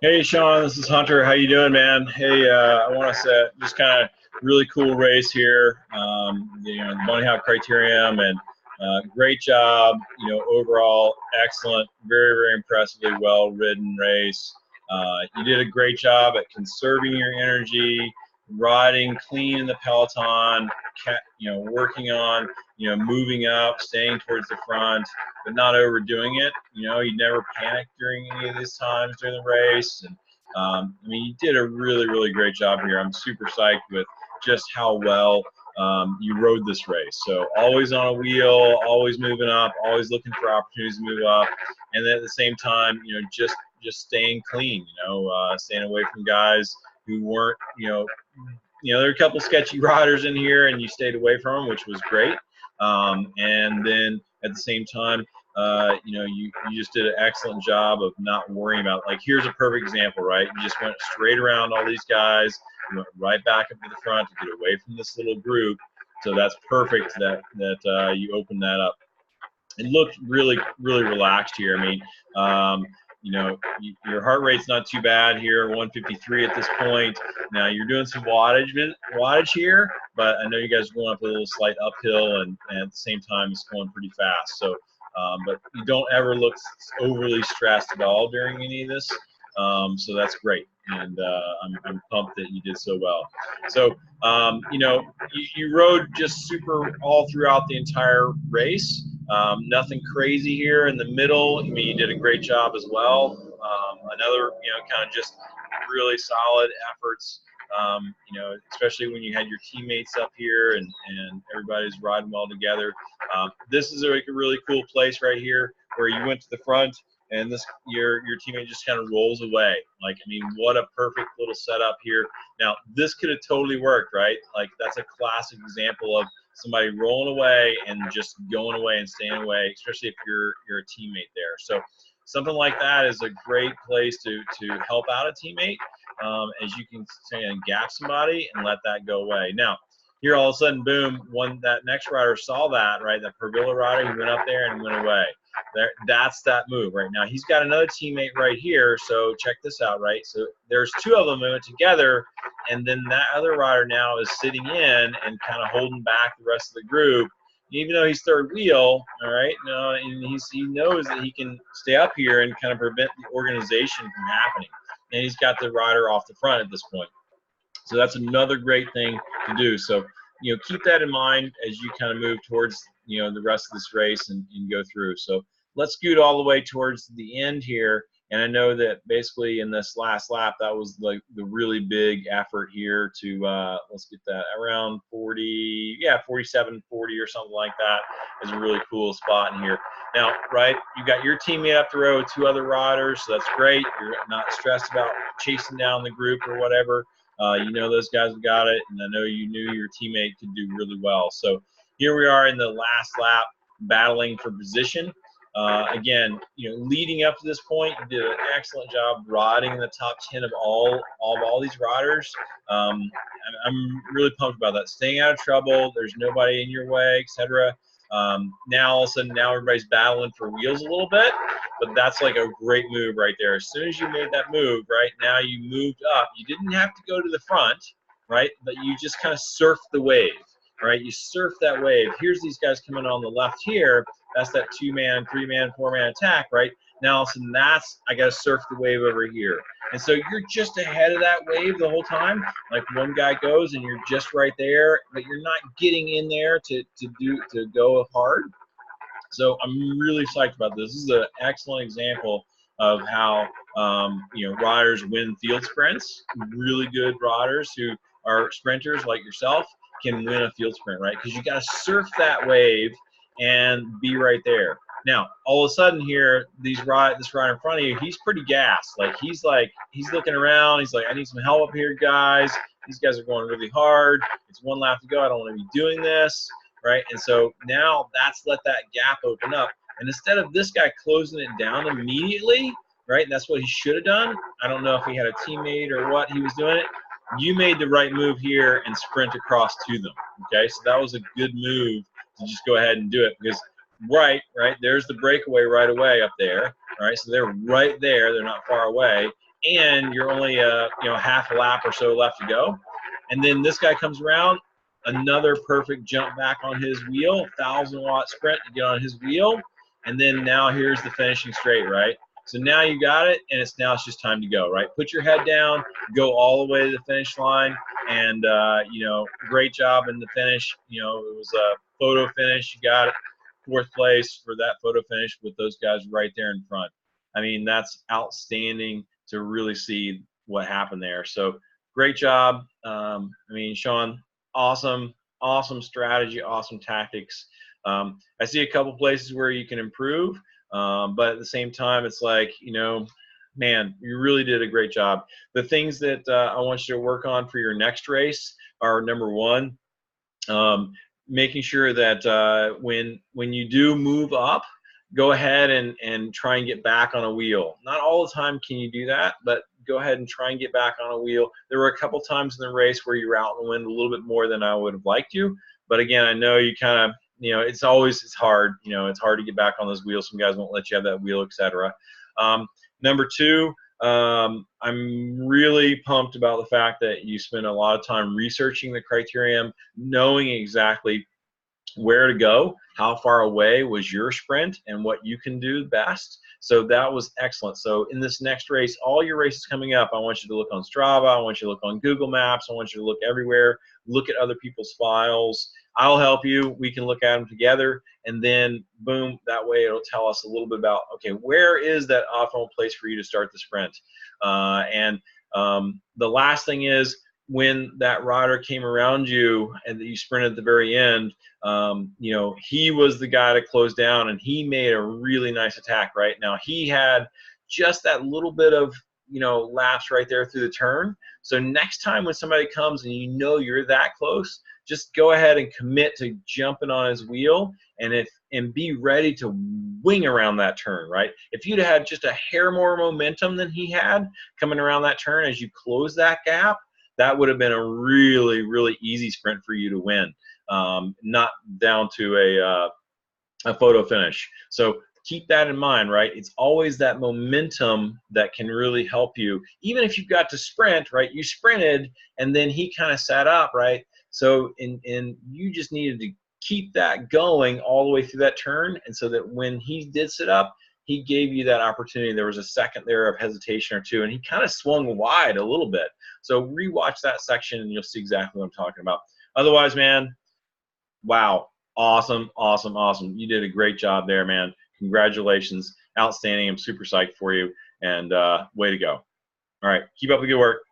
Hey Sean, this is Hunter. How you doing, man? Hey, I want to say just kind of really cool race here. The Bunny Hop Criterium, and great job. Overall excellent, very very impressively well ridden race. You did a great job at conserving your energy, riding clean in the peloton. Working on moving up, staying towards the front, but not overdoing it. You never panicked during any of these times during the race. And you did a really, really great job here. I'm super psyched with just how well you rode this race. So always on a wheel, always moving up, always looking for opportunities to move up, and then at the same time, just staying clean. Staying away from guys who weren't, there are a couple sketchy riders in here, and you stayed away from them, which was great. And then at the same time, you just did an excellent job of not worrying about, like, here's a perfect example, right? You just went straight around all these guys, you went right back up to the front to get away from this little group. So that's perfect that you opened that up. It looked really, really relaxed here. Your heart rate's not too bad here, 153 at this point. Now you're doing some wattage here, but I know you guys are going up a little slight uphill, and at the same time it's going pretty fast. So, but you don't ever look overly stressed at all during any of this. So that's great, and I'm pumped that you did so well. So, you rode just super all throughout the entire race. Nothing crazy here in the middle. You did a great job as well. Another, kind of just really solid efforts. Especially when you had your teammates up here and everybody's riding well together. This is a really cool place right here where you went to the front, and your teammate just kind of rolls away. What a perfect little setup here. Now, this could have totally worked, right? Like, that's a classic example of somebody rolling away and just going away and staying away, especially if you're a teammate there. So something like that is a great place to help out a teammate, as you can say, and gap somebody and let that go away. Now, here all of a sudden, boom, that next rider saw that, right? That Pervilla rider, he went up there and went away. That's that move right now. He's got another teammate right here, so check this out, right? So there's two of them moving together, and then that other rider now is sitting in and kind of holding back the rest of the group. Even though he's third wheel, all right, no, and he knows that he can stay up here and kind of prevent the organization from happening. And he's got the rider off the front at this point. So that's another great thing to do. So, keep that in mind as you kind of move towards, the rest of this race and go through. So let's scoot all the way towards the end here. And I know that basically in this last lap, that was like the really big effort here to, let's get that around 40, 47, 40 or something like that is a really cool spot in here. Now, right, you got your teammate up the road, two other riders, so that's great. You're not stressed about chasing down the group or whatever. Those guys have got it, and I know you knew your teammate could do really well. So here we are in the last lap, battling for position. Again, leading up to this point, you did an excellent job riding in the top 10 of all these riders. I'm really pumped about that. Staying out of trouble, there's nobody in your way, etc. Now all of a sudden, now everybody's battling for wheels a little bit, but that's like a great move right there. As soon as you made that move, right, now you moved up. You didn't have to go to the front, right, but you just kind of surfed the wave, right? You surf that wave. Here's these guys coming on the left here. That's that 2-man, 3-man, 4-man attack, right? Now all of a sudden, I got to surf the wave over here. And so you're just ahead of that wave the whole time. Like, one guy goes and you're just right there, but you're not getting in there to go hard. So I'm really psyched about this. This is an excellent example of how riders win field sprints. Really good riders who are sprinters like yourself can win a field sprint, right? Because you got to surf that wave and be right there. Now, all of a sudden here, this rider in front of you, he's pretty gassed. He's looking around. He's like, I need some help up here, guys. These guys are going really hard. It's one lap to go. I don't want to be doing this, right? And so now that's let that gap open up. And instead of this guy closing it down immediately, right, that's what he should have done. I don't know if he had a teammate or what he was doing it. You made the right move here and sprint across to them, okay? So that was a good move to just go ahead and do it because right, there's the breakaway right away up there, all right? So they're right there. They're not far away. and you're only half a lap or so left to go. And then this guy comes around, another perfect jump back on his wheel, 1,000-watt sprint to get on his wheel, and then now here's the finishing straight, right? So now you got it, and it's just time to go, right? Put your head down, go all the way to the finish line, and great job in the finish. It was a photo finish. You got it, 4th place for that photo finish with those guys right there in front. I mean, that's outstanding to really see what happened there. So great job. I mean, Sean, awesome strategy, awesome tactics. I see a couple places where you can improve, but at the same time, it's like, man, you really did a great job. The things that I want you to work on for your next race are, number one, making sure that when you do move up, go ahead and try and get back on a wheel. Not all the time can you do that, but go ahead and try and get back on a wheel. There were a couple times in the race where you were out in the wind a little bit more than I would have liked you. But again, I know you kind of, it's hard. It's hard to get back on those wheels. Some guys won't let you have that wheel, etc. Number two, I'm really pumped about the fact that you spent a lot of time researching the criterium, knowing exactly where to go, how far away was your sprint, and what you can do best. So that was excellent. So in this next race, all your races coming up, I want you to look on Strava, I want you to look on Google Maps, I want you to look everywhere, look at other people's files. I'll help you. We can look at them together, and then boom, that way it'll tell us a little bit about, okay, where is that optimal place for you to start the sprint? The last thing is, when that rider came around you and you sprinted at the very end, he was the guy to close down, and he made a really nice attack. Right now, he had just that little bit of lapse right there through the turn. So next time when somebody comes and you're that close, just go ahead and commit to jumping on his wheel and be ready to wing around that turn, right? If you'd had just a hair more momentum than he had coming around that turn as you close that gap, that would have been a really, really easy sprint for you to win, not down to a photo finish. So keep that in mind, right? It's always that momentum that can really help you. Even if you've got to sprint, right? You sprinted, and then he kind of sat up, right? So you just needed to keep that going all the way through that turn, and so that when he did sit up, he gave you that opportunity. There was a second there of hesitation or two, and he kind of swung wide a little bit. So rewatch that section, and you'll see exactly what I'm talking about. Otherwise, man, wow, awesome. You did a great job there, man. Congratulations, outstanding. I'm super psyched for you, and way to go. All right, keep up the good work.